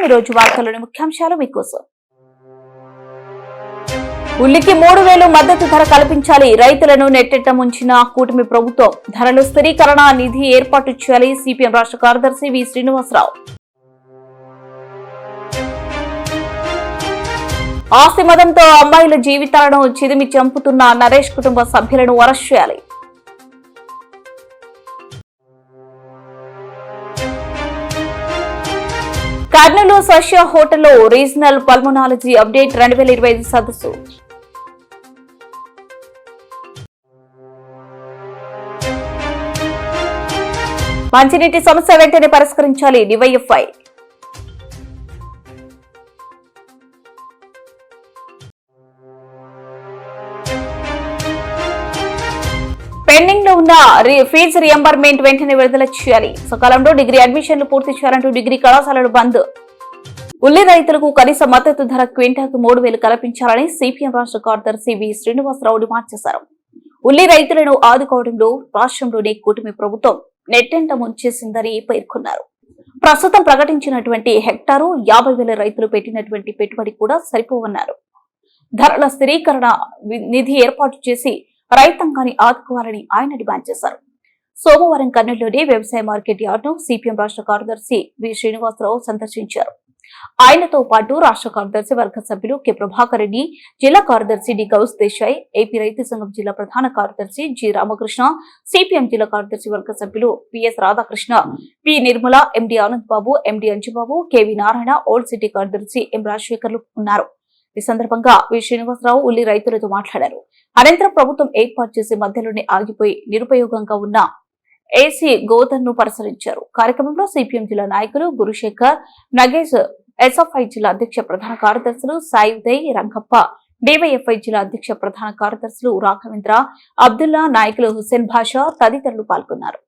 ఈ రోజు వార్తల్లోని ముఖ్యాంశాలు మీకోసం. ఉల్లికి 3000 మద్దతు ధర కల్పించాలి, రైతులను నెట్టెట్ట ముంచిన కూటమి ప్రభుత్వం. ధరల స్థిరీకరణ నిధి ఏర్పాటు చేయాలి, సిపిఎం రాష్ట్ర కార్యదర్శి వి శ్రీనివాసరావు. ఆస్తి మదంతో అమ్మాయిల జీవితాలను చిదిమి చంపుతున్న నరేష్ కుటుంబ సభ్యులను అరెస్ట్ చేయాలి. కర్నూలు సష్య హోటల్లో రీజనల్ పల్మనాలజీ అప్డేట్ 2025 సదస్సు. మంచినీటి సమస్య వెంటనే పరిష్కరించాలి, డివైఎఫ్ఐ. పెండింగ్ లో ఉన్న ఫీజు రియంబర్మెంట్ వెంటనే విడుదల చేయాలి. సకాలంలో డిగ్రీ అడ్మిషన్లు పూర్తి చేయాలంటూ డిగ్రీ కళాశాలలు బంద్. ఉల్లి రైతులకు కనీస మద్దతు ధర క్వింటాకు 3000 కల్పించాలని సిపిఎం రాష్ట్ర కార్యదర్శి వి శ్రీనివాసరావు డిమాండ్ చేశారు. ఉల్లి రైతులను ఆదుకోవడంలో రాష్ట్రంలోని కూటమి ప్రభుత్వం నెట్టెంట ముంచేసిందని పేర్కొన్నారు. ప్రస్తుతం ప్రకటించినటువంటి హెక్టారు 50,000 రైతులు పెట్టినటువంటి పెట్టుబడి కూడా సరిపోవన్నారు. ధరల స్థిరీకరణ నిధి ఏర్పాటు చేసి రైతాంగాన్ని ఆదుకోవాలని ఆయన డిమాండ్ చేశారు. సోమవారం కర్నూలులోని వ్యవసాయ మార్కెట్ యార్డును సిపిఎం రాష్ట్ర కార్యదర్శి వి శ్రీనివాసరావు సందర్శించారు. ఆయనతో పాటు రాష్ట్ర కార్యదర్శి వర్గ సభ్యులు కె ప్రభాకర్ రెడ్డి, జిల్లా కార్యదర్శి డి గౌస్ దేశాయ్, ఏపీ రైతు సంఘం జిల్లా ప్రధాన కార్యదర్శి జి రామకృష్ణ, సిపిఎం జిల్లా కార్యదర్శి వర్గ సభ్యులు PS Radhakrishna, P Nirmala, MD Anand Babu, MD Anjubabu, KV Narayana, old city కార్యదర్శి ఎం రాజశేఖర్లు ఉన్నారు. ఈ సందర్భంగా వి శ్రీనివాసరావు ఉల్లి రైతులతో మాట్లాడారు. అనంతరం ప్రభుత్వం ఏర్పాటు చేసి మధ్యలోనే ఆగిపోయి నిరుపయోగంగా ఉన్న ఏసీ గోదన్ను పరిశీలించారు. కార్యక్రమంలో సిపిఎం జిల్లా నాయకులు గురుశేఖర్, నగేష్, ఎస్ఎఫ్ఐ జిల్లా అధ్యక్ష ప్రధాన కార్యదర్శులు సాయి ఉదయ్, రంగప్ప, డివైఎఫ్ఐ జిల్లా అధ్యక్ష ప్రధాన కార్యదర్శులు రాఘవేంద్ర, అబ్దుల్లా, నాయకులు హుస్సేన్ భాషా తదితరులు పాల్గొన్నారు.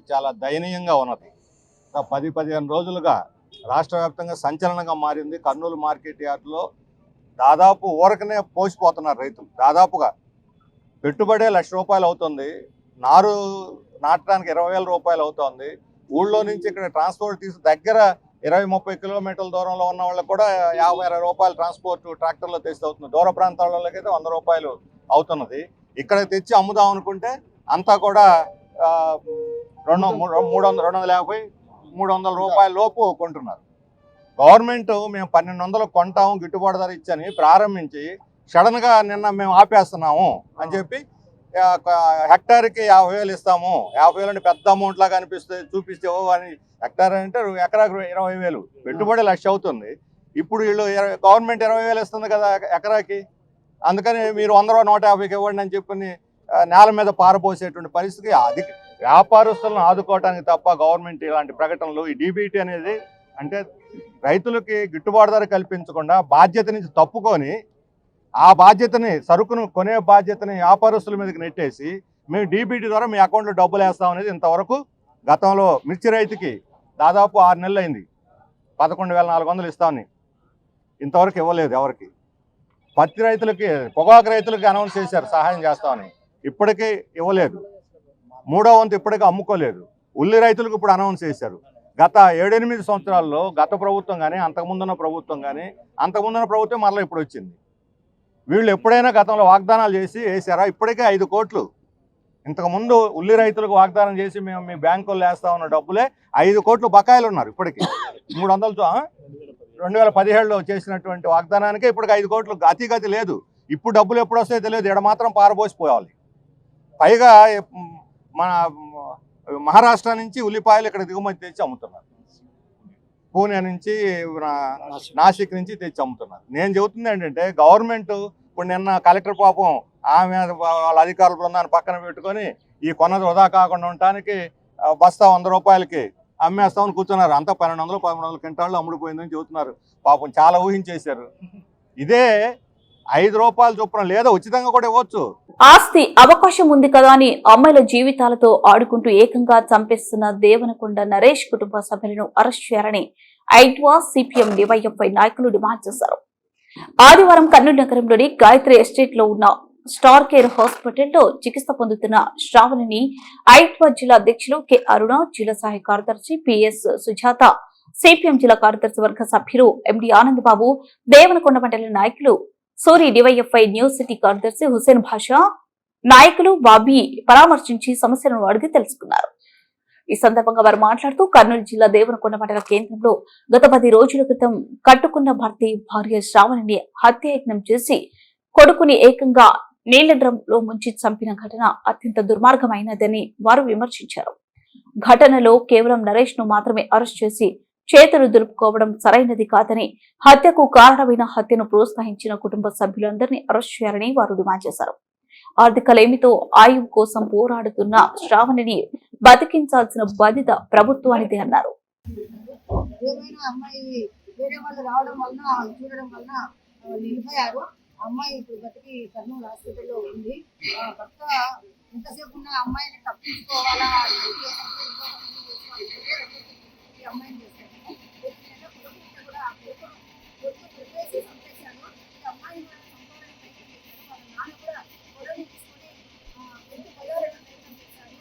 చాలా దయనీయంగా ఉన్నది. 10-15 రోజులుగా రాష్ట్ర వ్యాప్తంగా సంచలనంగా మారింది. కర్నూలు మార్కెట్ యార్డులో దాదాపు ఊరకనే పోసిపోతున్నారు రైతులు. దాదాపుగా పెట్టుబడే ₹1,00,000 అవుతుంది, నారు నాటడానికి ₹20,000 అవుతుంది. ఊళ్ళో నుంచి ఇక్కడ ట్రాన్స్పోర్ట్ తీసి దగ్గర 20-30 కిలోమీటర్ల దూరంలో ఉన్న వాళ్ళకి కూడా ₹50-60 ట్రాన్స్పోర్ట్ ట్రాక్టర్లో తెచ్చి అవుతుంది. దూర ప్రాంతాలలోకి అయితే ₹100 అవుతున్నది. ఇక్కడ తెచ్చి అమ్ముదాం అనుకుంటే అంతా కూడా ₹250-300 లోపు కొంటున్నారు. గవర్నమెంట్ మేము 1,200 కొంటాము గిట్టుబాటు ధర ఇచ్చని ప్రారంభించి సడన్గా నిన్న మేము ఆపేస్తున్నాము అని చెప్పి హెక్టార్కి 50,000 ఇస్తాము, 50,000 అంటే పెద్ద అమౌంట్ లాగా అనిపిస్తే చూపిస్తే అని. హెక్టార్ అంటే ఎకరాకు 20,000, పెట్టుబడి 1,00,000 అవుతుంది. ఇప్పుడు వీళ్ళు గవర్నమెంట్ 20,000 ఇస్తుంది కదా ఎకరాకి, అందుకని మీరు 100-150కి ఇవ్వండి అని చెప్పి నేల మీద పారపోసేటువంటి పరిస్థితి. అది వ్యాపారస్తులను ఆదుకోవడానికి తప్ప గవర్నమెంట్ ఇలాంటి ప్రకటనలు, ఈ డీబీటీ అనేది అంటే రైతులకి గిట్టుబాటు ధర కల్పించకుండా బాధ్యత నుంచి తప్పుకొని ఆ బాధ్యతని, సరుకును కొనే బాధ్యతని వ్యాపారస్తుల మీదకి నెట్టేసి మేము డీబీటీ ద్వారా మీ అకౌంట్లో డబ్బులు వేస్తాం అనేది ఇంతవరకు గతంలో మిర్చి రైతుకి దాదాపు 6 నెలలు అయింది 11,400 ఇస్తామని, ఇంతవరకు ఇవ్వలేదు ఎవరికి. పత్తి రైతులకి, పొగాకు రైతులకి అనౌన్స్ చేశారు సహాయం చేస్తామని, ఇప్పటికీ ఇవ్వలేదు. 3వ వంతు ఇప్పటికీ అమ్ముకోలేదు. ఉల్లి రైతులకు ఇప్పుడు అనౌన్స్ చేశారు. గత 7-8 సంవత్సరాల్లో గత ప్రభుత్వం కానీ, అంతకుముందున్న ప్రభుత్వం కానీ, అంతకుముందున్న ప్రభుత్వం మరలా ఇప్పుడు వచ్చింది. వీళ్ళు ఎప్పుడైనా గతంలో వాగ్దానాలు చేసి వేసారా? ఇప్పటికే 5 కోట్లు. ఇంతకుముందు ఉల్లి రైతులకు వాగ్దానం చేసి మేము మీ బ్యాంకుల్లో వేస్తా ఉన్న డబ్బులే 5 కోట్లు బకాయిలు ఉన్నారు ఇప్పటికీ. 2017లో చేసినటువంటి వాగ్దానానికే ఇప్పటికి 5 కోట్లు అతిగతి లేదు. ఇప్పుడు డబ్బులు ఎప్పుడు వస్తాయో తెలియదు, ఇక్కడ మాత్రం పారబోసిపోవాలి. పైగా మన మహారాష్ట్ర నుంచి ఉల్లిపాయలు ఇక్కడ దిగుమతి తెచ్చి అమ్ముతున్నారు, పూణే నుంచి, నాసిక్ నుంచి తెచ్చి అమ్ముతున్నారు. నేను చెబుతుంది ఏంటంటే గవర్నమెంట్ ఇప్పుడు నిన్న కలెక్టర్ పాపం ఆమె వాళ్ళ అధికారుల బృందాన్ని పక్కన పెట్టుకొని ఈ కొన్నది వృధా కాకుండా ఉండటానికి బస్తా 100 రూపాయలకి అమ్మేస్తామని కూర్చున్నారు. అంతా 1200-1300 క్వింటాళ్ళు అమ్ముడుపోయిందని చెబుతున్నారు. పాపం చాలా ఊహించేశారు. ఇదే 5 రూపాయల చొప్పున లేదా ఉచితంగా కూడా ఇవ్వచ్చు. ఆస్తి అవకాశం ఉంది కదా అని అమ్మాయిల జీవితాలతో ఆడుకుంటూ ఏకంగా చంపేస్తున్న దేవనకొండ నరేష్ కుటుంబ సభ్యులను అరెస్ట్ చేయాలని ఐట్వా సిపిఎం డివైఎఫ్ఐ నాయకులు డిమాండ్ చేశారు. ఆదివారం కర్నూలు నగరంలోని గాయత్రి ఎస్టేట్ లో ఉన్న స్టార్ కేర్ హాస్పిటల్లో చికిత్స పొందుతున్న శ్రావణిని ఐట్వా జిల్లా అధ్యక్షులు కె అరుణ, జిల్లా సహాయ కార్యదర్శి పిఎస్ సుజాత, సిపిఎం జిల్లా కార్యదర్శి వర్గ సభ్యులు ఎండి ఆనందబాబు, దేవనకొండ మండలి నాయకులు సూరి, డివైఎఫ్ఐ న్యూ సిటీ కార్యదర్శి హుసేన్ భాషా నాయకులు బాబీ పరామర్శించి సమస్యలను అడిగి తెలుసుకున్నారు. ఈ సందర్భంగా వారు మాట్లాడుతూ కర్నూలు జిల్లా దేవనకొండ మండల కేంద్రంలో గత 10 రోజుల క్రితం కట్టుకున్న భర్త భార్య శ్రావణిని హత్యాయత్నం చేసి కొడుకుని ఏకంగా నీళ్ల డ్రంలో ముంచి చంపిన ఘటన అత్యంత దుర్మార్గమైనదని వారు విమర్శించారు. ఘటనలో కేవలం నరేష్ ను మాత్రమే అరెస్ట్ చేసి చేతులు దులుపుకోవడం సరైనది కాదని, హత్యకు కారణమైన హత్యను ప్రోత్సహించిన కుటుంబ సభ్యులందరినీ అరెస్ట్ చేయాలని వారు డిమాండ్ చేశారు. ఆర్థిక లేమితో ఆయువు కోసం పోరాడుతున్న శ్రావణిని బతికించాల్సిన బాధ్యత ప్రభుత్వానిదే అన్నారు. అమ్మాయి ఇప్పుడు బతికి కర్నూలు హాస్పిటల్లో ఉంది. భర్త ఎంతసేపు ఉన్న అమ్మాయిని తప్పించుకోవాలా ఈ అమ్మాయిని చేశాను కూడా ఆ కొడుకు ప్రిపేసి చంపేశాను. ఈ అమ్మాయిని వాళ్ళ నాన్న కూడా పొలని తీసుకొని ఎంత పోయాలని ప్రయత్నం చేశాను.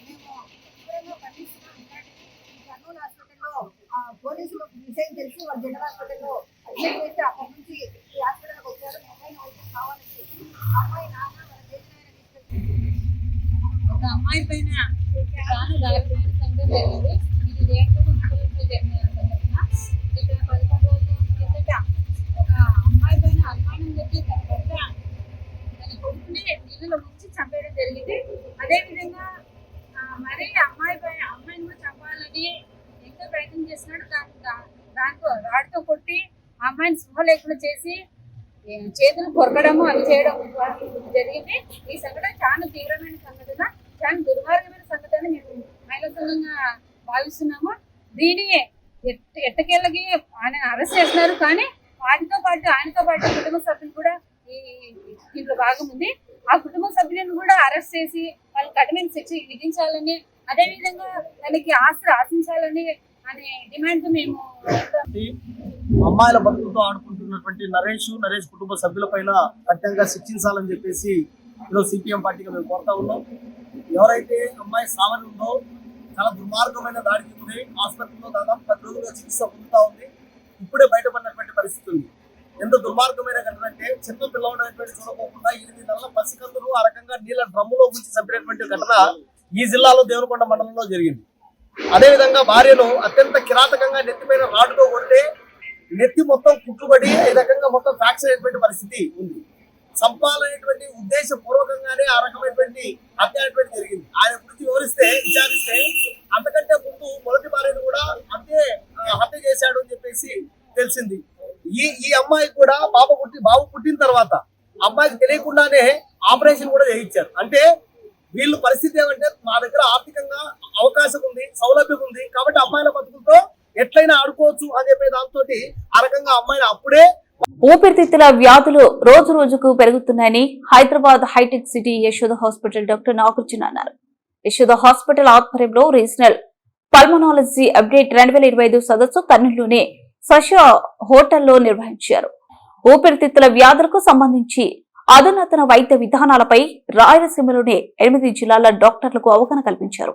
మేము తీవ్రంగా ఖండిస్తున్నాం. ఈ కర్నూలు హాస్పిటల్లో పోలీసులు విషయం తెలిసి వాళ్ళ జనరల్ హాస్పిటల్లో అడ్మిట్ చేస్తే అక్కడి నుంచి ఈ హాస్పిటల్కి వచ్చారు. అమ్మాయిని వైద్యం కావాలని చెప్పి అమ్మాయి నాన్న వాళ్ళ ఒక అమ్మాయి పైన తాను దారిపోయిన సంఘటన జరిగింది. ఇది దేంట్లో జరిగిన సంఘటన. ఇక్కడ 11 రోజుల కిందట ఒక అమ్మాయి పైన అనుమానం చెప్పి తన భర్త తన కొడుకుని నీళ్ళలో ముంచి చంపేయడం జరిగింది. అదేవిధంగా మరి అమ్మాయిని కూడా చంపాలని ఎంతో ప్రయత్నం చేస్తున్నాడు. దాంతో రాడ్తో కొట్టి అమ్మాయిని స్పృహ లేకుండా చేసి చేతులు కొరకడము అవి చేయడం జరిగింది. ఈ సంఘటన చాలా తీవ్రమైన సంఘటన, చాలా దుర్మార్గమైన సంఘటన మేము మహిళా సంఘంగా భావిస్తున్నాము. దీని ఎట్టకేళ్ళకి ఆయన అరెస్ట్ చేస్తున్నారు. కానీ ఆయనతో పాటు కుటుంబ సభ్యులు కూడా ఈ దీంట్లో భాగం ఉంది. ఆ కుటుంబ సభ్యులను కూడా అరెస్ట్ చేసి వాళ్ళకి కఠిన శిక్ష విధించాలని, అదేవిధంగా వాళ్ళకి ఆస్తి ఆశించాలని అనే డిమాండ్ మేము అమ్మాయిల బతుకుతో ఆడుకుంటున్నటువంటి నరేష్ కుటుంబ సభ్యులపైన కఠినంగా శిక్షించాలని చెప్పేసి ఈరోజు సిపిఎం పార్టీగా మేము కోరుతా ఉన్నాం. ఎవరైతే అమ్మాయి శ్రావణి ఉందో చాలా దుర్మార్గమైన దాడికి గురై ఆసుపత్రిలో దాదాపు 10 రోజులుగా చికిత్స పొందుతా ఉంది. ఇప్పుడే బయటపడినటువంటి పరిస్థితి ఉంది. ఎంత దుర్మార్గమైన ఘటన అంటే చిన్న పిల్లవాడైనటువంటి చూడకోకుండా 8 నెలల పసికందులు ఆ రకంగా నీళ్ళ డ్రమ్ములో ముంచి చంపినటువంటి ఘటన ఈ జిల్లాలో దేవనకొండ మండలంలో జరిగింది. అదేవిధంగా భార్యను అత్యంత కిరాతకంగా నెత్తిపైన రాడుతో కొడితే నెత్తి మొత్తం కుట్టుబడి ఈ రకంగా మొత్తం ఫ్రాక్చర్ అయినటువంటి పరిస్థితి ఉంది. సంపాలనేటువంటి ఉద్దేశపూర్వకంగానే ఆ రకమైనటువంటి హత్య అనేటువంటి జరిగింది. ఆయన గురించి విచారిస్తే అంతకంటే ముందు మొదటి భార్యను కూడా హత్య చేశాడు అని చెప్పేసి తెలిసింది. ఈ అమ్మాయి కూడా బాబు పుట్టిన తర్వాత అమ్మాయికి తెలియకుండానే ఆపరేషన్ కూడా చేయించారు. అంటే వీళ్ళు పరిస్థితి ఏమంటే మా దగ్గర ఆర్థికంగా అవకాశం ఉంది, సౌలభ్యం ఉంది కాబట్టి అమ్మాయిల బతుకులతో ఎట్లయినా ఆడుకోవచ్చు అని చెప్పే దాంతో ఆ రకంగా అమ్మాయిని అప్పుడే. ఊపిరితిత్తుల వ్యాధులు రోజు రోజుకు పెరుగుతున్నాయని Hyderabad hitech city Yashoda hospital doctor Nagarjuna అన్నారు. యశోద హాస్పిటల్ ఆధ్వర్యంలో రీజనల్ పల్మనాలజీ అప్డేట్ 2025 సదస్సు కర్నూలులోని సష హోటల్లో నిర్వహించారు. ఊపిరితిత్తుల వ్యాధులకు సంబంధించి అధునాతన వైద్య విధానాలపై రాయలసీమలోని 8 జిల్లాల డాక్టర్లకు అవగాహన కల్పించారు.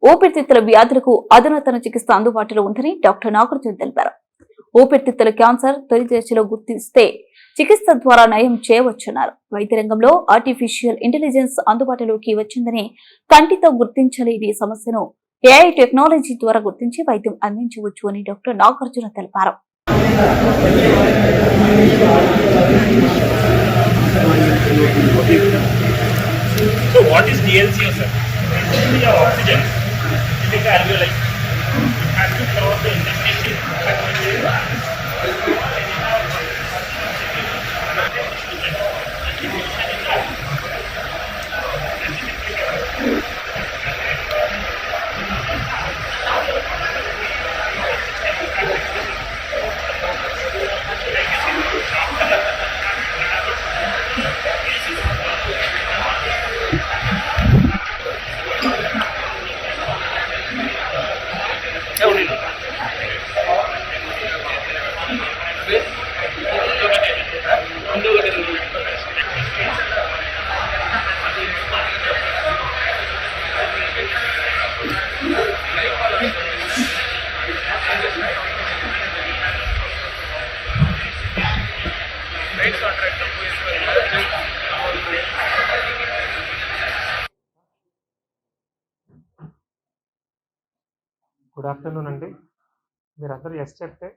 ఊపిరితిత్తుల వ్యాధులకు అధునాతన చికిత్స అందుబాటులో ఉందని డాక్టర్ నాగార్జున తెలిపారు. ఊపిరితిత్తుల క్యాన్సర్ తొలి దశలో గుర్తిస్తే చికిత్స ద్వారా నయం చేయవచ్చన్నారు. వైద్య రంగంలో ఆర్టిఫిషియల్ ఇంటెలిజెన్స్ అందుబాటులోకి వచ్చిందని, కంటితో గుర్తించలేని సమస్యను ఏఐ టెక్నాలజీ ద్వారా గుర్తించి వైద్యం అందించవచ్చు అని డాక్టర్ నాగార్జున తెలిపారు. So what is DLCO, sir? Basically your oxygen. You take the alveoli. It has to cross the interstitial. Good afternoon అండి. మీరందరూ ఎస్ చెప్తే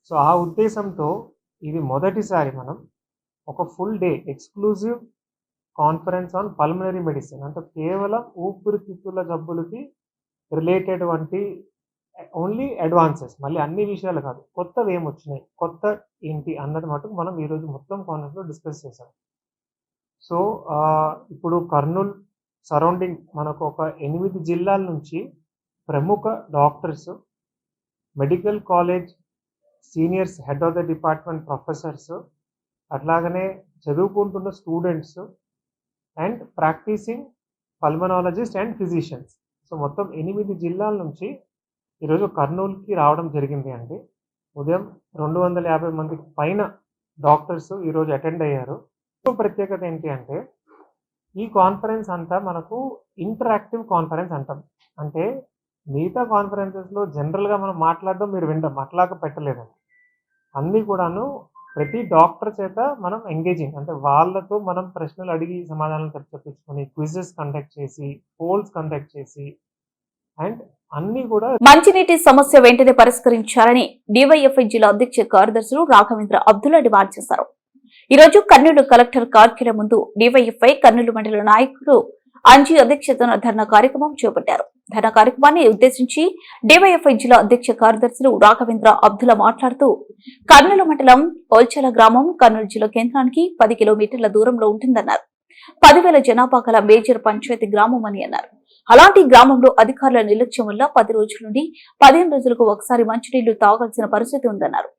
సో ఆ ఉద్దేశంతో ఇది మొదటిసారి మనం ఒక full day exclusive conference on pulmonary medicine, అంటే కేవలం ఊపిరితిత్తుల జబ్బులకి రిలేటెడ్ వంటి ఓన్లీ అడ్వాన్సెస్, మళ్ళీ అన్ని విషయాలు కాదు, కొత్తవి ఏమొచ్చినాయి, కొత్త ఏంటి అన్నది మటుకు మనం ఈరోజు మొత్తం కాన్ఫరెన్స్లో డిస్కస్ చేసాం. సో ఇప్పుడు కర్నూలు సరౌండింగ్ మనకు ఒక 8 జిల్లాల నుంచి ప్రముఖ doctors, medical college seniors, head of the department professors, అట్లాగనే చదువుకుంటున్న students and practicing pulmonologist and physicians, so మొత్తం 8 జిల్లాల నుంచి ఈరోజు కర్నూలుకి రావడం జరిగింది అండి. ఉదయం 250 మందికి పైన డాక్టర్స్ ఈరోజు అటెండ్ అయ్యారు. ప్రత్యేకత ఏంటి అంటే ఈ కాన్ఫరెన్స్ అంతా మనకు ఇంటరాక్టివ్ కాన్ఫరెన్స్ అంటాం. అంటే మిగతా కాన్ఫరెన్సెస్లో జనరల్గా మనం మాట్లాడడం మీరు వినడం అట్లాగా పెట్టలేదండి. అన్నీ కూడాను ప్రతి డాక్టర్ చేత మనం ఎంగేజింగ్, అంటే వాళ్ళతో మనం ప్రశ్నలు అడిగి సమాధానాలు చెప్పించుకొని క్విజెస్ కండక్ట్ చేసి, పోల్స్ కండక్ట్ చేసి, అండ్ అన్నీ కూడా మంచినీటి సమస్య వెంటనే పరిష్కరించాలని డివైఎఫ్ఐ జిల్లా అధ్యక్ష కార్యదర్శులు రాఘవేంద్ర అబ్దుల్లా డిమాండ్ చేశారు. ఈ రోజు కర్నూలు కలెక్టర్ కార్యాలయం ముందు డివైఎఫ్ఐ కర్నూలు మండల నాయకులు అంజీ అధ్యక్షతన ధర్నా కార్యక్రమం చేపట్టారు. ధర్నా కార్యక్రమాన్ని ఉద్దేశించి డివైఎఫ్ఐ జిల్లా అధ్యక్ష కార్యదర్శులు రాఘవేంద్ర అబ్దుల్లా మాట్లాడుతూ, కర్నూలు మండలం ఓల్చల గ్రామం కర్నూలు జిల్లా కేంద్రానికి 10 కిలోమీటర్ల దూరంలో ఉంటుందన్నారు. 10,000 జనాభా గల మేజర్ పంచాయతీ గ్రామం అని అన్నారు. అలాంటి గ్రామంలో అధికారుల నిర్లక్ష్యం వల్ల 10 రోజుల నుండి 15 రోజులకు ఒకసారి మంచినీళ్లు తాగాల్సిన పరిస్థితి ఉందన్నారు.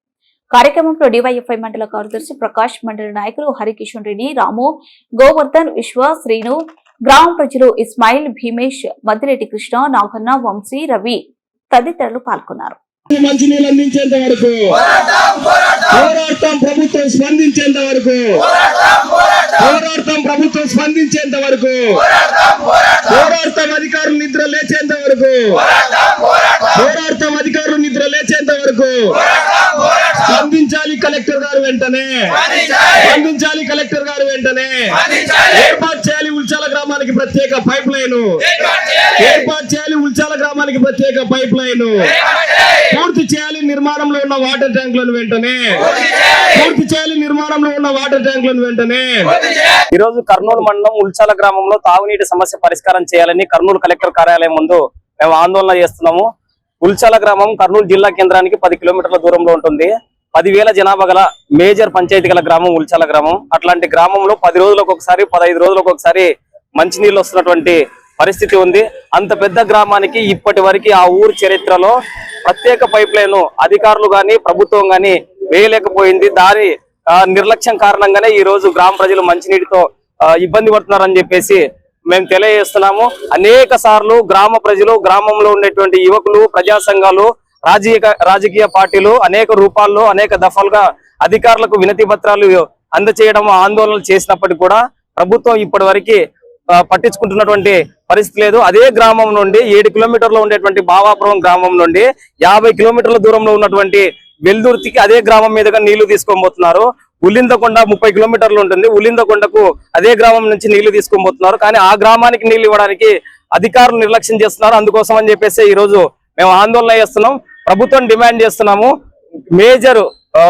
కార్యక్రమంలో డివైఎఫ్ఐ మండల కార్యదర్శి ప్రకాష్, మండల నాయకులు హరికిషన్ రెడ్డి, రాము, గోవర్ధన్, విశ్వ, శ్రీను, గ్రామ ప్రజలు ఇస్మాయిల్, భీమేష్, మద్దిరెడ్డి కృష్ణ, నాగన్న, వంశీ, రవి తదితరులు పాల్గొన్నారు. మంచినీళ్ళు అందించేంత వరకు పోరాటం, ప్రభుత్వం స్పందించేంత వరకు పోరాటం, ప్రభుత్వం స్పందించేంత వరకు పోరాటం, అధికారులు నిద్ర లేచేంత వరకు పోరాటం, అధికారులు నిద్ర లేచేంత వరకు స్పందించాలి కలెక్టర్ గారు వెంటనే, స్పందించాలి కలెక్టర్ గారు వెంటనే. ఏర్పాటు చేయాలి ఉల్చాల గ్రామానికి ప్రత్యేక పైప్ లైన్, ఏర్పాటు చేయాలి ఉల్చాల గ్రామానికి ప్రత్యేక పైప్ లైన్, పూర్తి చేయాలి నిర్మాణంలో ఉన్న వాటర్ ట్యాంకులను వెంటనే, పూర్తి చేయాలి నిర్మాణంలో ఉన్న వాటర్ ట్యాంకులను వెంటనే. ఈ రోజు కర్నూలు మండలం ఉల్చాల గ్రామంలో తాగునీటి సమస్య పరిష్కారం చేయాలని కర్నూలు కలెక్టర్ కార్యాలయం ముందు మేము ఆందోళన చేస్తున్నాము. ఉల్చాల గ్రామం కర్నూలు జిల్లా కేంద్రానికి 10 కిలోమీటర్ల దూరంలో ఉంటుంది. 10,000 జనాభా గల మేజర్ పంచాయతీ గల గ్రామం ఉల్చాల గ్రామం. అట్లాంటి గ్రామంలో 10 రోజులకు ఒకసారి, 15 రోజులకు ఒకసారి మంచినీళ్ళు వస్తున్నటువంటి పరిస్థితి ఉంది. అంత పెద్ద గ్రామానికి ఇప్పటి వరకు ఆ ఊరు చరిత్రలో ప్రత్యేక పైప్ లైన్ అధికారులు గాని ప్రభుత్వం గాని వేయలేకపోయింది. దాని నిర్లక్ష్యం కారణంగానే ఈ రోజు గ్రామ ప్రజలు మంచినీటితో ఇబ్బంది పడుతున్నారని చెప్పేసి మేము తెలియజేస్తున్నాము. అనేక సార్లు గ్రామ ప్రజలు, గ్రామంలో ఉండేటువంటి యువకులు, ప్రజా సంఘాలు, రాజకీయ పార్టీలు అనేక రూపాల్లో అనేక దఫాలుగా అధికారులకు వినతి పత్రాలు అందచేయడం, ఆందోళనలు చేసినప్పటికీ కూడా ప్రభుత్వం ఇప్పటి వరకు పట్టించుకుంటున్నటువంటి పరిస్థితి లేదు. అదే గ్రామం నుండి 7 కిలోమీటర్లు ఉండేటువంటి బావాపురం గ్రామం నుండి 50 కిలోమీటర్ల దూరంలో ఉన్నటువంటి వెల్దుర్తికి అదే గ్రామం మీదుగా నీళ్లు తీసుకోబోతున్నారు. ఉలిందకొండ 30 కిలోమీటర్లు ఉంటుంది. ఉలిందకొండకు అదే గ్రామం నుంచి నీళ్లు తీసుకోబోతున్నారు. కానీ ఆ గ్రామానికి నీళ్లు ఇవ్వడానికి అధికారులు నిర్లక్ష్యం చేస్తున్నారు. అందుకోసం అని చెప్పేసి ఈ రోజు మేము ఆందోళన చేస్తున్నాం. ప్రభుత్వం డిమాండ్ చేస్తున్నాము, మేజర్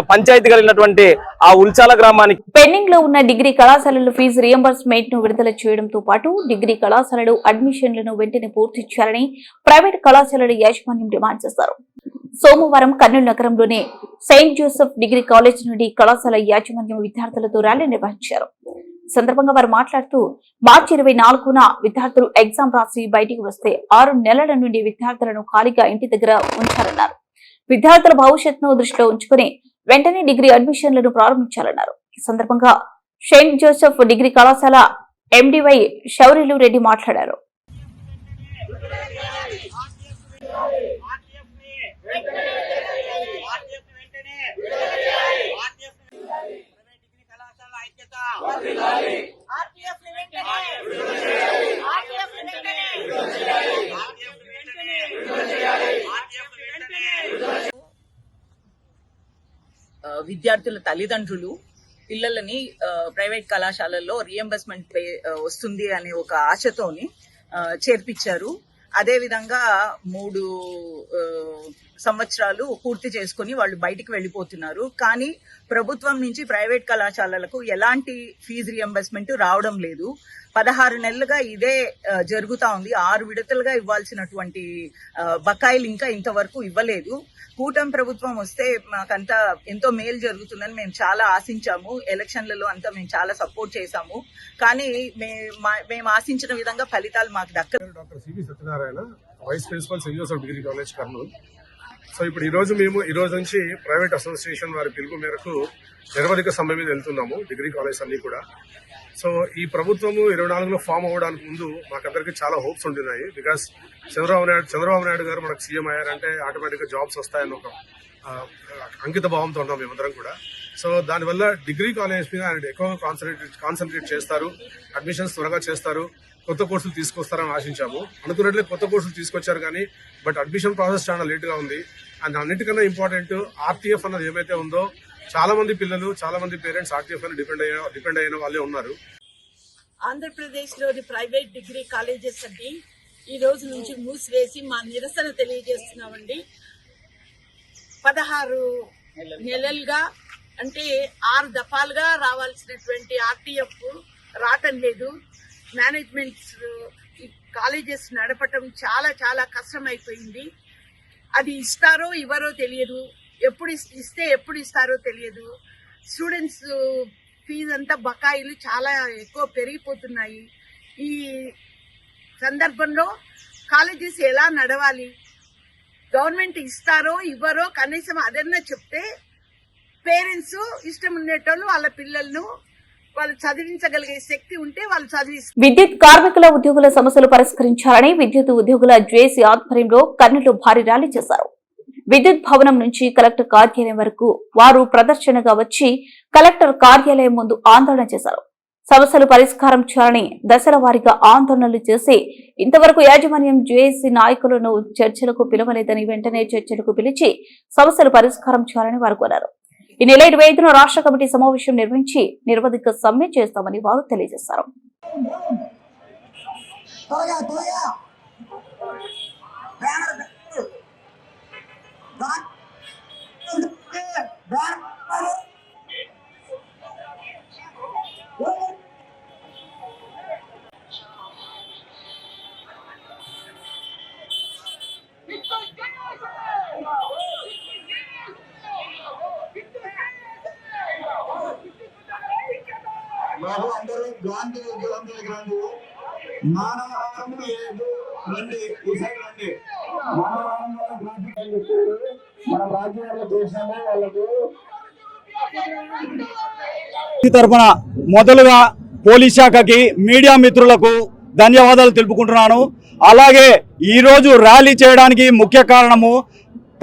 పంచాయతీ కలిగినటువంటి ఆ ఉల్చాల గ్రామానికి పెండింగ్ లో ఉన్న డిగ్రీ కళాశాలలు ఫీజు రియంబర్స్మెంట్ ను విడుదల చేయడంతో పాటు డిగ్రీ కళాశాలలు అడ్మిషన్లను వెంటనే పూర్తి చేయాలని ప్రైవేట్ కళాశాలల యాజమాన్యం డిమాండ్ చేశారు. సోమవారం కర్నూలు నగరంలోని సెయింట్ జోసెఫ్ డిగ్రీ కాలేజ్ నుండి కళాశాల యాజమాన్యం విద్యార్థులతో ర్యాలీ నిర్వహించారు. ఈ సందర్భంగా వారు మాట్లాడుతూ, మార్చి 24న విద్యార్థులు ఎగ్జామ్ రాసి బయటికి వస్తే 6 నెలల నుండి విద్యార్థులను ఖాళీగా ఇంటి దగ్గర ఉంచారన్నారు. విద్యార్థుల భవిష్యత్తును దృష్టిలో ఉంచుకుని వెంటనే డిగ్రీ అడ్మిషన్లను ప్రారంభించాలన్నారు. ఈ సందర్భంగా సెయింట్ జోసెఫ్ డిగ్రీ కళాశాల ఎండివై శౌరిలు రెడ్డి మాట్లాడారు. విద్యార్థుల తల్లిదండ్రులు పిల్లలని ప్రైవేట్ కళాశాలల్లో రియంబర్స్మెంట్ వస్తుంది అనే ఒక ఆశతోని చేర్పించారు. అదేవిధంగా 3 సంవత్సరాలు పూర్తి చేసుకుని వాళ్ళు బయటికి వెళ్ళిపోతున్నారు. కానీ ప్రభుత్వం నుంచి ప్రైవేట్ కళాశాలలకు ఎలాంటి ఫీజు రియంబర్స్మెంట్ రావడం లేదు. 16 నెలలుగా ఇదే జరుగుతా ఉంది. 6 విడతలుగా ఇవ్వాల్సినటువంటి బకాయిలు ఇంకా ఇంతవరకు ఇవ్వలేదు. కూటమి ప్రభుత్వం వస్తే మాకంతా ఎంతో మేలు జరుగుతుందని మేము చాలా ఆశించాము. ఎలక్షన్లలో అంతా మేము చాలా సపోర్ట్ చేశాము. కానీ మేము ఆశించిన విధంగా ఫలితాలు మాకు దక్కలేదు. Doctor CB Satyanarayana, vice principal saint Joseph degree college Kurnool. So ఇప్పుడు మేము ఈ రోజు నుంచి ప్రైవేట్ అసోసియేషన్ వారి పిలుపు మేరకు నిరవధిక సమ్మె మీద వెళ్తున్నాము, డిగ్రీ కాలేజ్ అన్ని కూడా. సో ఈ ప్రభుత్వము 24లో ఫామ్ అవ్వడానికి ముందు మాకందరికి చాలా హోప్స్ ఉంటున్నాయి. బికాస్ చంద్రబాబు నాయుడు గారు మనకు సీఎం అయ్యారంటే ఆటోమేటిక్ గా జాబ్స్ వస్తాయని ఒక అంకిత భావంతో ఉన్నాం మేమందరం కూడా. సో దానివల్ల డిగ్రీ కాలేజ్ మీద ఆయన ఎక్కువ కాన్సన్ట్రేట్ చేస్తారు, అడ్మిషన్స్ త్వరగా చేస్తారు, కొత్త కోర్సులు తీసుకొస్తారని ఆశించాము. అనుకున్నట్లే కొత్త కోర్సులు తీసుకొచ్చారు, కానీ బట్ అడ్మిషన్ ప్రాసెస్ చాలా లేట్ గా ఉంది. అండ్ అన్నిటికన్నా ఇంపార్టెంట్ ఆర్టీఎఫ్ అన్నది ఏమైతే ఉందో, చాలా మంది పిల్లలు, చాలా మంది పేరెంట్స్ ఆర్టీఎఫ్ అని డిపెండ్ అయిన వాళ్ళే ఉన్నారు. ఆంధ్రప్రదేశ్ లోని ప్రైవేట్ డిగ్రీ కాలేజెస్ అన్ని ఈ రోజు నుంచి మూసివేసి మా నిరసన తెలియజేస్తున్నామండి. 16 నెలలుగా అంటే 6 దఫాలుగా రావాల్సినటువంటి ఆర్టీఎఫ్ రావటం లేదు. మేనేజ్మెంట్స్ ఈ కాలేజెస్ నడపటం చాలా చాలా కష్టం అయిపోయింది. అది ఇస్తారో ఇవ్వరో తెలియదు, ఎప్పుడు ఇస్తారో తెలియదు. స్టూడెంట్స్ ఫీజు అంతా బకాయిలు చాలా ఎక్కువ పెరిగిపోతున్నాయి. ఈ సందర్భంలో కాలేజెస్ ఎలా నడవాలి, గవర్నమెంట్ ఇస్తారో ఇవ్వరో కనీసం అదన్నా చెప్తే పేరెంట్స్ ఇష్టం ఉండేటోళ్ళు వాళ్ళ పిల్లలను వాళ్ళు చదివించగలిగే శక్తి ఉంటే వాళ్ళు చదివిస్తారు. విద్యుత్ కార్మికుల ఉద్యోగుల సమస్యలు పరిష్కరించాలని విద్యుత్ ఉద్యోగుల జేఏసీ ఆధ్వర్యంలో కర్నూలు భారీ ర్యాలీ చేశారు. విద్యుత్ భవనం నుంచి కలెక్టర్ కార్యాలయం వరకు వారు ప్రదర్శనగా వచ్చి కలెక్టర్ కార్యాలయం ముందు ఆందోళన చేశారు. సమస్యలు పరిష్కారం చేయాలని దశల వారీగా ఆందోళనలు చేసి ఇంతవరకు యాజమాన్యం జేఏసీ నాయకులను చర్చలకు పిలవలేదని వెంటనే చర్చలకు పిలిచి సమస్యలు పరిష్కారం చేయాలని వారు కోరారు. ఈ నెల 25న రాష్ట్ర కమిటీ సమావేశం నిర్వహించి నిరవధిక సమ్మె చేస్తామని వారు తెలియజేశారు. బాబు అందరూ గాంధీ ఉద్యోగంలోకి రండి. మానవహారము లేదు, రండి ఈ సైడ్ రండి. మన రాజ్యాంగ దేశంలో వాళ్ళకు తరపున మొదలుగా పోలీస్ శాఖకి, మీడియా మిత్రులకు ధన్యవాదాలు తెలుపుకుంటున్నాను. అలాగే ఈరోజు ర్యాలీ చేయడానికి ముఖ్య కారణము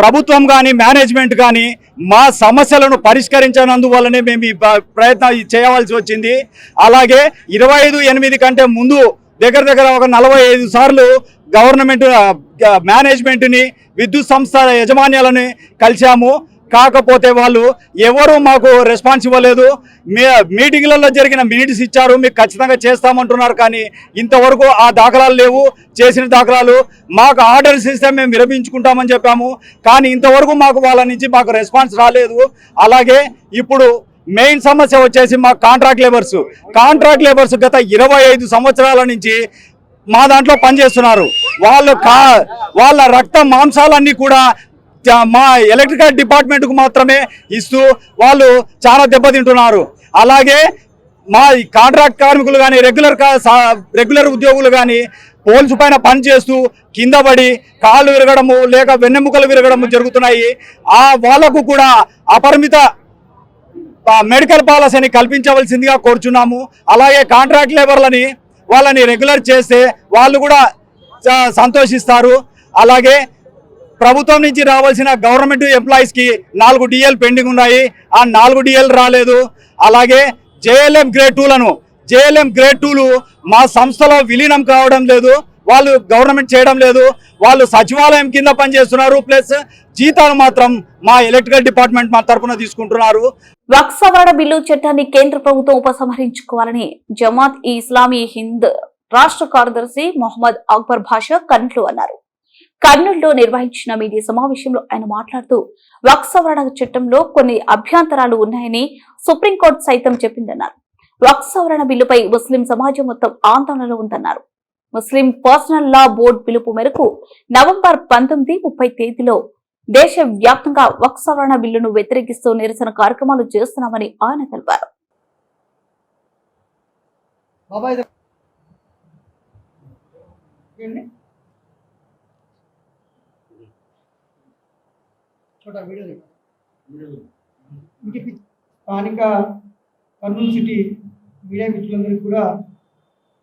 ప్రభుత్వం కానీ మేనేజ్మెంట్ కానీ మా సమస్యలను పరిష్కరించనందువల్లనే మేము ఈ ప్రయత్నం చేయవలసి వచ్చింది. అలాగే 25/8 కంటే ముందు దగ్గర ఒక 45 సార్లు గవర్నమెంట్ మేనేజ్మెంట్ని, విద్యుత్ సంస్థ యజమాన్యాలని కలిశాము. కాకపోతే వాళ్ళు ఎవరు మాకు రెస్పాన్స్ ఇవ్వలేదు. మీటింగ్లలో జరిగిన మినిట్స్ ఇచ్చారు, మీకు ఖచ్చితంగా చేస్తామంటున్నారు, కానీ ఇంతవరకు ఆ దాఖలాలు లేవు. చేసిన దాఖలాలు మాకు ఆర్డర్స్ ఇస్తే మేము విరమించుకుంటామని చెప్పాము, కానీ ఇంతవరకు వాళ్ళ నుంచి మాకు రెస్పాన్స్ రాలేదు. అలాగే ఇప్పుడు మెయిన్ సమస్య వచ్చేసి మా కాంట్రాక్ట్ లేబర్స్ గత 25 సంవత్సరాల నుంచి మా దాంట్లో పనిచేస్తున్నారు. వాళ్ళ రక్త మాంసాలన్నీ కూడా మా ఎలక్ట్రికల్ డిపార్ట్మెంట్కు మాత్రమే ఇస్తూ వాళ్ళు చాలా దెబ్బతింటున్నారు. అలాగే మా కాంట్రాక్ట్ కార్మికులు కానీ రెగ్యులర్ ఉద్యోగులు కానీ పోల్స్ పైన పనిచేస్తూ కింద పడి కాళ్ళు విరగడము లేక వెన్నెముకలు విరగడము జరుగుతున్నాయి. వాళ్లకు కూడా అపరిమిత మెడికల్ పాలసీని కల్పించవలసిందిగా కోరుచున్నాము. అలాగే కాంట్రాక్ట్ లేబర్లని వాళ్ళని రెగ్యులర్ చేస్తే వాళ్ళు కూడా సంతోషిస్తారు. అలాగే ప్రభుత్వం నుంచి రావాల్సిన గవర్నమెంట్ ఎంప్లాయీస్కి 4 DL పెండింగ్ ఉన్నాయి, ఆ 4 DL రాలేదు. అలాగే JLM గ్రేడ్ 2లు మా సంస్థలో విలీనం కావడం లేదు, వాళ్ళు గవర్నమెంట్ చేయడం లేదు. వాళ్ళు సచివాలయం కింద పనిచేస్తున్నారు, ప్లస్ జీతాలు మాత్రం మా ఎలక్ట్రికల్ డిపార్ట్మెంట్ మా తరఫున తీసుకుంటున్నారు. వక్ఫ్ సవరణ బిల్లు చట్టాన్ని కేంద్ర ప్రభుత్వం ఉపసంహరించుకోవాలని జమాత్ ఇస్లామీ హింద్ రాష్ట్ర కార్యదర్శి మొహమ్మద్ అక్బర్ భాషా కర్నూలు అన్నారు. కర్నూలులో నిర్వహించిన మీడియా సమావేశంలో ఆయన మాట్లాడుతూ వక్ఫ్ సవరణ చట్టంలో కొన్ని అభ్యంతరాలు ఉన్నాయని సుప్రీంకోర్టు సైతం చెప్పిందన్నారు. వక్ఫ్ సవరణ బిల్లుపై ముస్లిం సమాజం మొత్తం ఆందోళనలో ఉందన్నారు. ముస్లిం పర్సనల్ లా బోర్డు పిలుపు మేరకు నవంబర్ 19-30 తేదీలో దేశవ్యాప్తంగా వక్ఫ్ సవరణ బిల్లును వ్యతిరేకిస్తూ నిరసన కార్యక్రమాలు చేస్తున్నామని ఆయన తెలిపారు. స్థానిక కర్నూలు సిటీ మీడియా మిత్రులందరికీ కూడా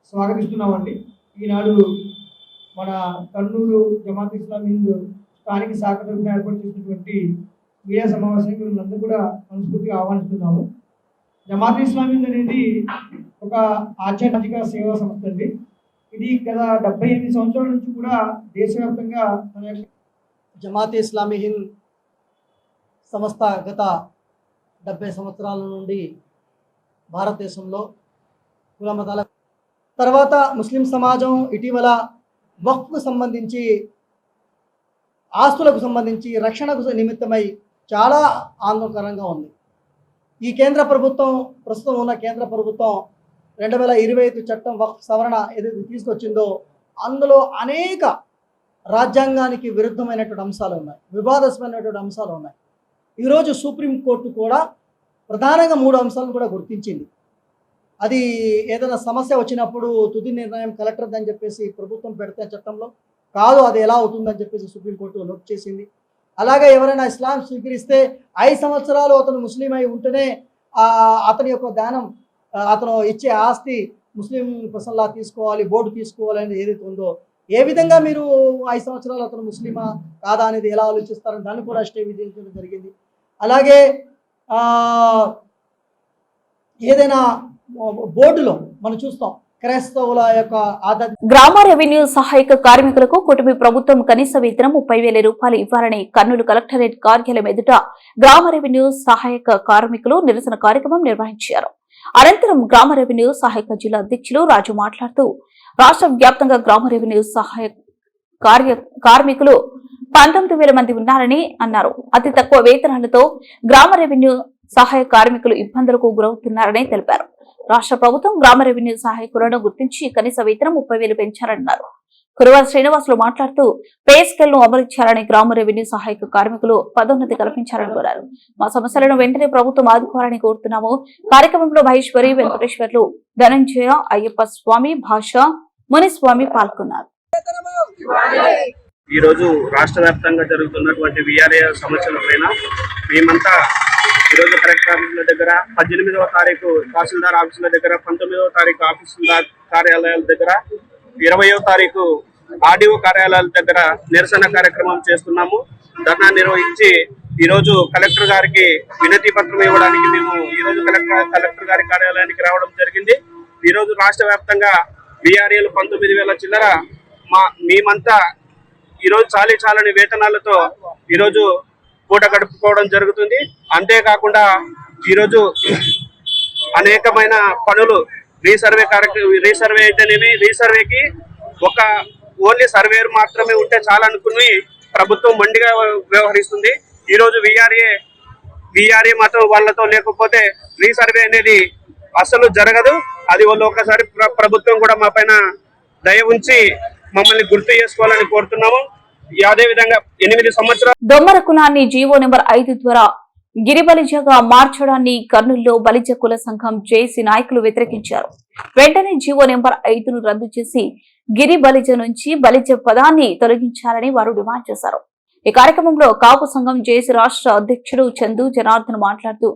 స్వాగతిస్తున్నామండి. ఈనాడు మన కర్నూలు జమాత్ ఇస్లామీ హింద్ స్థానిక శాఖ తరఫున ఏర్పాటు చేసినటువంటి మీడియా సమావేశానికి మిమ్మల్ని కూడా మనస్ఫూర్తిగా ఆహ్వానిస్తున్నాము. జమాత్ ఇస్లామీ హింద్ అనేది ఒక ఆధ్యాత్మిక సేవా సంస్థ అండి. ఇది గత 78 సంవత్సరాల నుంచి కూడా దేశవ్యాప్తంగా తన యొక్క జమాత్ ఇస్లామీ హింద్ సంస్థ గత 70 సంవత్సరాల నుండి భారతదేశంలో కుల మతాల తర్వాత ముస్లిం సమాజం ఇటీవల వక్ఫ్కు సంబంధించి ఆస్తులకు సంబంధించి రక్షణకు నిమిత్తమై చాలా ఆందోళనకరంగా ఉంది. ఈ కేంద్ర ప్రభుత్వం ప్రస్తుతం ఉన్న కేంద్ర ప్రభుత్వం 2025 చట్టం వక్ఫ్ సవరణ ఏదైతే తీసుకొచ్చిందో అందులో అనేక రాజ్యాంగానికి విరుద్ధమైనటువంటి అంశాలు ఉన్నాయి, వివాదాస్పదమైనటువంటి అంశాలు ఉన్నాయి. ఈరోజు సుప్రీంకోర్టు కూడా ప్రధానంగా 3 అంశాలను కూడా గుర్తించింది. అది ఏదైనా సమస్య వచ్చినప్పుడు తుది నిర్ణయం కలెక్టర్ అని చెప్పేసి ప్రభుత్వం పెడితే చట్టంలో కాదు, అది ఎలా అవుతుందని చెప్పేసి సుప్రీంకోర్టు నోట్ చేసింది. అలాగే ఎవరైనా ఇస్లాం స్వీకరిస్తే 5 సంవత్సరాలు అతను ముస్లిం అయి ఉంటేనే అతని యొక్క దానం, అతను ఇచ్చే ఆస్తి ముస్లిం పర్సనల్ లా తీసుకోవాలి, బోర్డు తీసుకోవాలి అనేది ఏదైతే ఉందో, ఏ విధంగా మీరు 5 సంవత్సరాలు అతను ముస్లిమా కాదా అనేది ఎలా ఆలోచిస్తారని దాన్ని కూడా స్టే విధించడం జరిగింది. అలాగే ఏదైనా బోర్డులో మనం చూస్తాం క్రైస్తవుల యొక్క గ్రామ రెవెన్యూ సహాయక కార్మికులకు కూటమి ప్రభుత్వం కనీస వేతనం 30,000 రూపాయలు ఇవ్వాలని కర్నూలు కలెక్టరేట్ కార్యాలయం ఎదుట గ్రామ రెవెన్యూ సహాయక కార్మికులు నిరసన కార్యక్రమం నిర్వహించారు. అనంతరం గ్రామ రెవెన్యూ సహాయక జిల్లా అధ్యక్షులు రాజు మాట్లాడుతూ రాష్ట్ర వ్యాప్తంగా గ్రామ రెవెన్యూ సహాయక కార్మికులు 19,000 మంది ఉన్నారని అన్నారు. అతి తక్కువ వేతనాలతో గ్రామ రెవెన్యూ సహాయ కార్మికులు ఇబ్బందులకు గురవుతున్నారని తెలిపారు. రాష్ట్ర ప్రభుత్వం గ్రామ రెవెన్యూ సహాయకులను గుర్తించి కనీస వేతనం 30,000 పెంచారన్నారు. కురువాల శ్రీనివాసులు మాట్లాడుతూ పే స్కేల్ ను అమలు చేయాలని గ్రామ రెవెన్యూ సహాయక కార్మికులు పదోన్నతి కల్పించాలని కోరారు. మా సమస్యలను వెంటనే ప్రభుత్వం ఆదుకోవాలని కోరుతున్నాము. కార్యక్రమంలో మహేశ్వరి, వెంకటేశ్వర్లు, ధనంజయ, అయ్యప్ప స్వామి, భాష, మునిస్వామి పాల్గొన్నారు. ఈ రోజు రాష్ట్ర వ్యాప్తంగా జరుగుతున్నటువంటి విఆర్ఏ సమస్యల పైన మేమంతా ఈరోజు కలెక్టర్ ఆఫీసుల దగ్గర 18వ తారీఖు తహసీల్దార్ ఆఫీసుల దగ్గర, 19వ తారీఖు ఆఫీసుల కార్యాలయాల దగ్గర, 20వ తారీఖు ఆర్డీఓ కార్యాలయాల దగ్గర నిరసన కార్యక్రమం చేస్తున్నాము. ధర్నా నిర్వహించి ఈరోజు కలెక్టర్ గారికి వినతి పత్రం ఇవ్వడానికి మేము ఈరోజు కలెక్టర్ గారి కార్యాలయానికి రావడం జరిగింది. ఈరోజు రాష్ట్ర వ్యాప్తంగా విఆర్ఏలు 19,000 చిల్లర మేమంతా ఈరోజు చాలని వేతనాలతో ఈరోజు పూట గడుపుకోవడం జరుగుతుంది. అంతేకాకుండా ఈరోజు అనేకమైన పనులు రీసర్వే అయితేనేమి, రీసర్వేకి ఒక ఓన్లీ సర్వేర్ మాత్రమే ఉంటే చాలనుకుని ప్రభుత్వం మొండిగా వ్యవహరిస్తుంది. ఈరోజు విఆర్ఏ మాత్రం వాళ్ళతో లేకపోతే రీసర్వే అనేది అసలు జరగదు. అది వాళ్ళు ఒకసారి ప్రభుత్వం కూడా మా పైన దయ ఉంచి మమ్మల్ని గుర్తు చేసుకోవాలని కోరుతున్నాము. అదే విధంగా 8 సంవత్సరాలు దొమ్మర కులాన్ని జీవో నెంబర్ 5 ద్వారా గిరి బలిజగా మార్చడాన్ని కర్నూలులో బలిజ కుల సంఘం జేసీ నాయకులు వ్యతిరేకించారు. వెంటనే జీవో నెంబర్ 5ను రద్దు చేసి గిరి బలిజ నుంచి బలిజ పదాన్ని తొలగించాలని వారు డిమాండ్ చేశారు. ఈ కార్యక్రమంలో కాపు సంఘం జేసీ రాష్ట్ర అధ్యక్షుడు చందు జనార్దన్ మాట్లాడుతూ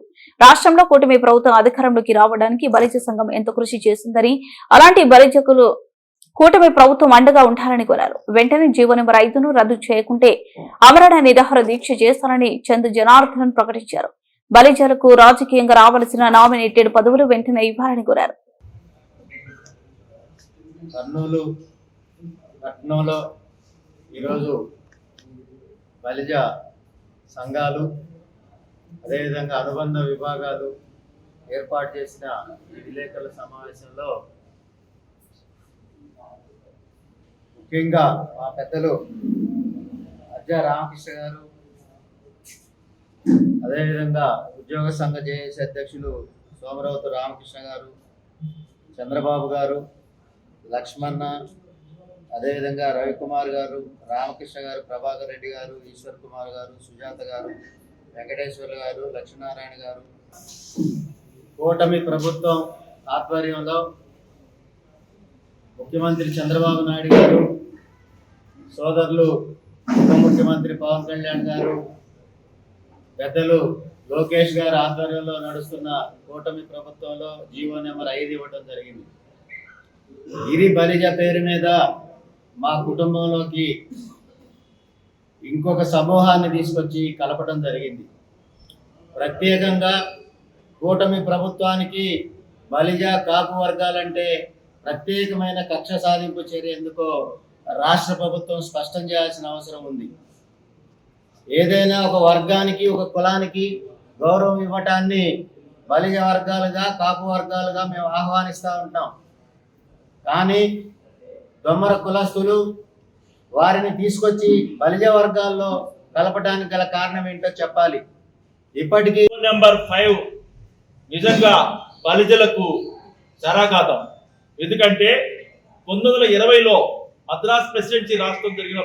రాష్ట్రంలో కూటమి ప్రభుత్వం అధికారంలోకి రావడానికి బలిజ సంఘం ఎంతో కృషి చేసిందని, అలాంటి బలిజకులు కూటమి ప్రభుత్వం అండగా ఉంటారని కోరారు. వెంటనే జీవో నెంబర్ 5ను రద్దు చేయకుంటే అమరణ నిరాహార దీక్ష చేస్తారని చందు జనార్దన్ ప్రకటించారు. బలిజలకు రాజకీయంగా రావాల్సిన నామినేటెడ్ పదవులు వెంటనే ఇవ్వాలని కోరారు. కర్నూలు పట్టణంలో ఈరోజు బలిజ సంఘాలు అదేవిధంగా అనుబంధ విభాగాలు ఏర్పాటు చేసిన విలేకరుల సమావేశంలో ముఖ్యంగా మా పెద్దలు అజ్జా రామకృష్ణ గారు, అదేవిధంగా ఉద్యోగ సంఘ జేఏసీ అధ్యక్షులు సోమరావుతు రామకృష్ణ గారు, చంద్రబాబు గారు, లక్ష్మణ, అదేవిధంగా రవికుమార్ గారు, రామకృష్ణ గారు, ప్రభాకర్ రెడ్డి గారు, ఈశ్వర్ కుమార్ గారు, సుజాత గారు, వెంకటేశ్వర్లు గారు, లక్ష్మీనారాయణ గారు, కూటమి ప్రభుత్వం ఆధ్వర్యంలో ముఖ్యమంత్రి చంద్రబాబు నాయుడు గారు, సోదరులు ఉప ముఖ్యమంత్రి పవన్ కళ్యాణ్ గారు, పెద్దలు లోకేష్ గారు ఆధ్వర్యంలో నడుస్తున్న కూటమి ప్రభుత్వంలో జీవో నెంబర్ 5 ఇవ్వడం జరిగింది. గిరి బలిజ పేరు మీద మా కుటుంబంలోకి ఇంకొక సమూహాన్ని తీసుకొచ్చి కలపడం జరిగింది. ప్రత్యేకంగా కూటమి ప్రభుత్వానికి బలిజ కాపు వర్గాలంటే ప్రత్యేకమైన కక్ష సాధింపు చర్య ఎందుకో రాష్ట్ర ప్రభుత్వం స్పష్టం చేయాల్సిన అవసరం ఉంది. ఏదైనా ఒక వర్గానికి, ఒక కులానికి గౌరవం ఇవ్వటాన్ని బలిజ వర్గాలుగా, కాపు వర్గాలుగా మేము ఆహ్వానిస్తూ ఉంటాం. కానీ దొమ్మర కులస్తులు వారిని తీసుకొచ్చి బలిజ వర్గాల్లో కలపడానికి గల కారణం ఏంటో చెప్పాలి. ఇప్పటికీ నెంబర్ 5 నిజంగా బలిజలకు శరాఘాతం. ఎందుకంటే 1920లో మద్రాస్ ప్రెసిడెన్సీ రాష్ట్రం జరిగిన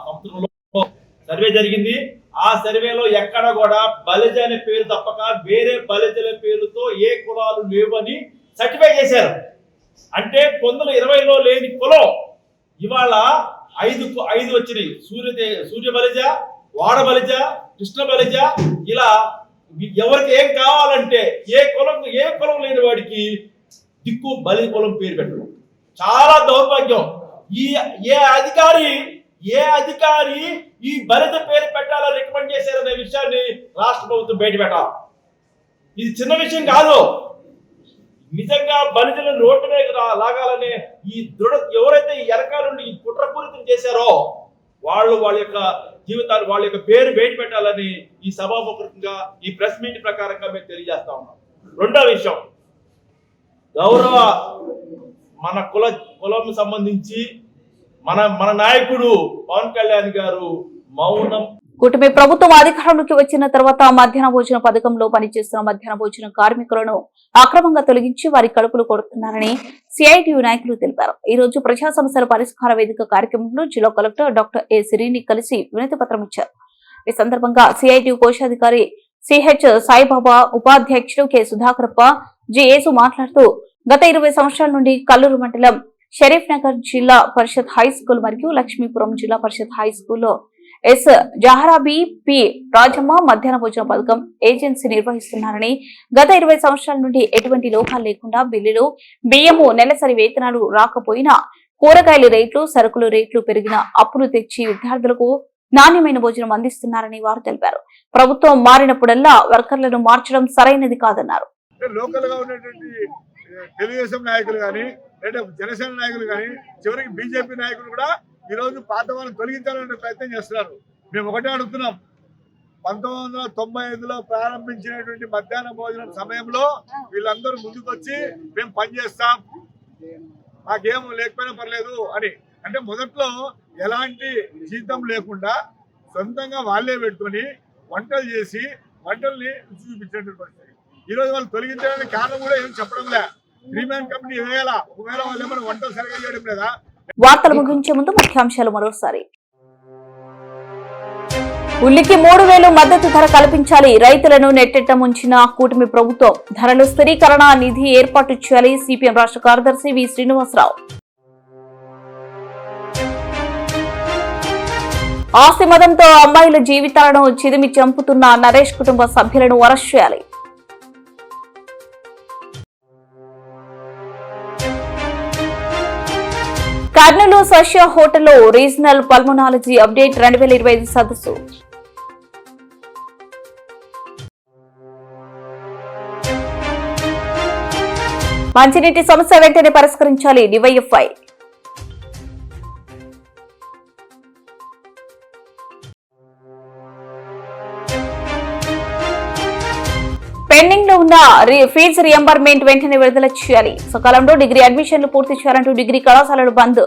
సంవత్సరంలో సర్వే జరిగింది. ఆ సర్వేలో ఎక్కడ కూడా బలిజ అనే పేరు తప్పక వేరే బలిజల పేరుతో ఏ కులాలు లేవని సర్టిఫై చేశారు. అంటే 1920లో లేని కులం ఇవాళ 5 వచ్చినాయి. సూర్య బలిజ, వాడ బలిజ, కృష్ణ బలిజ, ఇలా ఎవరికి ఏం కావాలంటే ఏ కులం లేని వాడికి దిక్కు బలి కులం పేరు పెట్టడం చాలా దౌర్భాగ్యం. ఏ అధికారి ఈ బలిజ పేరు పెట్టాలని రికమెండ్ చేశారనే విషయాన్ని రాష్ట్ర ప్రభుత్వం బయట పెట్టాలి. ఇది చిన్న విషయం కాదు. నిజంగా బలిజలను రోడ్డు మీద లాగాలనే ఈ ఎవరైతే ఈ ఎరకాల నుండి ఈ కుట్రపూరితం చేశారో వాళ్ళ యొక్క జీవితాలు, వాళ్ళ యొక్క పేరు బయట పెట్టాలని ఈ సభాముఖంగా ఈ ప్రెస్ మీట్ ప్రకారంగా మేము తెలియజేస్తా ఉన్నాం. రెండో విషయం, గౌరవ మన కులం సంబంధించి మన నాయకుడు పవన్ కళ్యాణ్ గారు మౌనం. కూటమి ప్రభుత్వం అధికారంలోకి వచ్చిన తర్వాత మధ్యాహ్న భోజన పథకంలో పనిచేస్తున్న మధ్యాహ్న భోజన కార్మికులను అక్రమంగా తొలగించి వారి కడుపులు కొడుతున్నారని సిఐటియు నాయకులు తెలిపారు. ఈ రోజు ప్రజా సమస్యల పరిష్కార వేదిక కార్యక్రమంలో జిల్లా కలెక్టర్ డాక్టర్ ఏ సిరిని కలిసి వినతి పత్రం ఇచ్చారు. ఈ సందర్భంగా సిఐటియు కోశాధికారి సిహెచ్ సాయిబాబా, ఉపాధ్యక్షుడు కె సుధాకరప్ప, జి యేసు మాట్లాడుతూ గత 20 సంవత్సరాల నుండి కల్లూరు మండలం షరీఫ్ నగర్ జిల్లా పరిషత్ హై స్కూల్ మరియు లక్ష్మీపురం జిల్లా పరిషత్ హై స్కూల్లో ఎస్ జహరాబీ, పి రాజమ్మ మధ్యాహ్న భోజన పథకం ఏజెన్సీ నిర్వహిస్తున్నారని, గత 20 సంవత్సరాల నుండి ఎటువంటి లోపాలు లేకుండా బిల్లులు, బియ్యము, నెలసరి వేతనాలు రాకపోయినా కూరగాయల రేట్లు, సరుకుల రేట్లు పెరిగిన అప్పులు తెచ్చి విద్యార్థులకు నాణ్యమైన భోజనం అందిస్తున్నారని వారు తెలిపారు. ప్రభుత్వం మారినప్పుడల్లా వర్కర్లను మార్చడం సరైనది కాదన్నారు. లోకల్ గా ఉన్నటువంటి తెలుగుదేశం నాయకులు కానీ లేదా జనసేన నాయకులు కానీ చివరికి బీజేపీ నాయకులు కూడా ఈ రోజు పాత వాళ్ళని తొలగించాలనే ప్రయత్నం చేస్తున్నారు. మేము ఒకటే అడుగుతున్నాం, 1995లో ప్రారంభించినటువంటి మధ్యాహ్న భోజనం సమయంలో వీళ్ళందరూ ముందుకొచ్చి మేము పనిచేస్తాం, మాకేం లేకపోయినా పర్లేదు అని. అంటే మొదట్లో ఎలాంటి జీతం లేకుండా సొంతంగా వాళ్ళే పెట్టుకొని వంటలు చేసి వంటల్ని చూపించేటువంటి పరిస్థితి. ఈ రోజు వాళ్ళు తొలగించడానికి కారణం కూడా ఏం చెప్పడం లే. 3-man కమిటీ వేయాలా, ఒకవేళ వాళ్ళు ఏమైనా వంటలు సరిగా చేయడం లేదా. వార్తలు ముగించే ముందు ముఖ్యాంశాలు మరోసారి. ఉల్లికి 3000 మద్దతు ధర కల్పించాలి, రైతులను నెట్టెట్ట ముంచిన కూటమి ప్రభుత్వం. ధరల స్థిరీకరణ నిధి ఏర్పాటు చేయాలి, సిపిఎం రాష్ట్ర కార్యదర్శి వి శ్రీనివాసరావు. ఆస్తి మదంతో అమ్మాయిల జీవితాలను చిదిమి చంపుతున్న నరేష్ కుటుంబ సభ్యులను అరెస్ట్ చేయాలి. కర్నూలు సష్య హోటల్లో రీజనల్ పల్మనాలజీ అప్డేట్ 2025 సదస్సు. మంచినీటి సమస్య వెంటనే పరిష్కరించాలి, డివైఎఫ్ఐ. పెండింగ్ లో ఉన్న ఫీజు రియంబర్మెంట్ వెంటనే విడుదల చేయాలి. సకాలంలో డిగ్రీ అడ్మిషన్లు పూర్తి చేయాలంటూ డిగ్రీ కళాశాలలు బంద్.